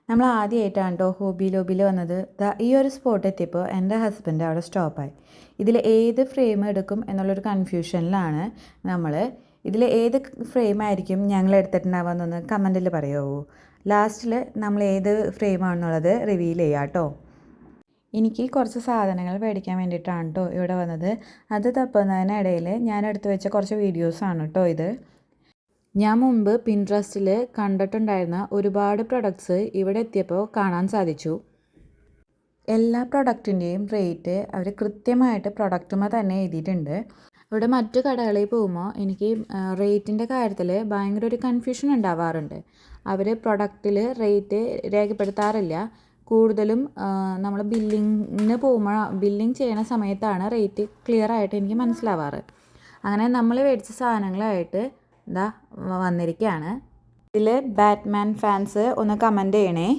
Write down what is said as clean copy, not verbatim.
നമ്മൾ ആദ്യമായിട്ടാണ് കേട്ടോ ഹോബി ലോബിയിൽ വന്നത്. ഈ ഒരു സ്പോട്ട് എത്തിയപ്പോൾ എൻ്റെ ഹസ്ബൻഡ് അവിടെ സ്റ്റോപ്പായി. ഇതിൽ ഏത് ഫ്രെയിം എടുക്കും എന്നുള്ളൊരു കൺഫ്യൂഷനിലാണ് നമ്മൾ. ഇതിൽ ഏത് ഫ്രെയിം ആയിരിക്കും ഞങ്ങൾ എടുത്തിട്ടുണ്ടാവുമെന്നൊന്ന് കമൻറ്റിൽ പറയുമോ? ലാസ്റ്റിൽ നമ്മൾ ഏത് ഫ്രെയിമാണെന്നുള്ളത് റിവീൽ ചെയ്യാം കേട്ടോ. എനിക്ക് കുറച്ച് സാധനങ്ങൾ മേടിക്കാൻ വേണ്ടിയിട്ടാണ് കേട്ടോ ഇവിടെ വന്നത്. അത് തപ്പുന്നതിനിടയിൽ ഞാൻ എടുത്തു വെച്ച കുറച്ച് വീഡിയോസാണ് കേട്ടോ ഇത്. ഞാൻ മുമ്പ് പിൻട്രസ്റ്റിൽ കണ്ടിട്ടുണ്ടായിരുന്ന ഒരുപാട് പ്രൊഡക്ട്സ് ഇവിടെ എത്തിയപ്പോൾ കാണാൻ സാധിച്ചു. എല്ലാ പ്രൊഡക്റ്റിൻ്റെയും റേറ്റ് അവർ കൃത്യമായിട്ട് പ്രൊഡക്റ്റുമ്പോൾ തന്നെ എഴുതിയിട്ടുണ്ട്. ഇവിടെ മറ്റു കടകളിൽ പോകുമ്പോൾ എനിക്ക് റേറ്റിൻ്റെ കാര്യത്തിൽ ഭയങ്കര ഒരു കൺഫ്യൂഷൻ ഉണ്ടാവാറുണ്ട്. അവർ പ്രൊഡക്റ്റിൽ റേറ്റ് രേഖപ്പെടുത്താറില്ല. കൂടുതലും നമ്മൾ ബില്ലിങ്ങിന് പോകുമ്പോൾ ബില്ലിങ് ചെയ്യണ സമയത്താണ് റേറ്റ് ക്ലിയർ ആയിട്ട് എനിക്ക് മനസ്സിലാവാറ്. അങ്ങനെ നമ്മൾ മേടിച്ച സാധനങ്ങളായിട്ട് ഇതാ വന്നിരിക്കുകയാണ്. ഇതിൽ ബാറ്റ്മാൻ ഫാൻസ് ഒന്ന് കമൻറ്റ് ചെയ്യണേ.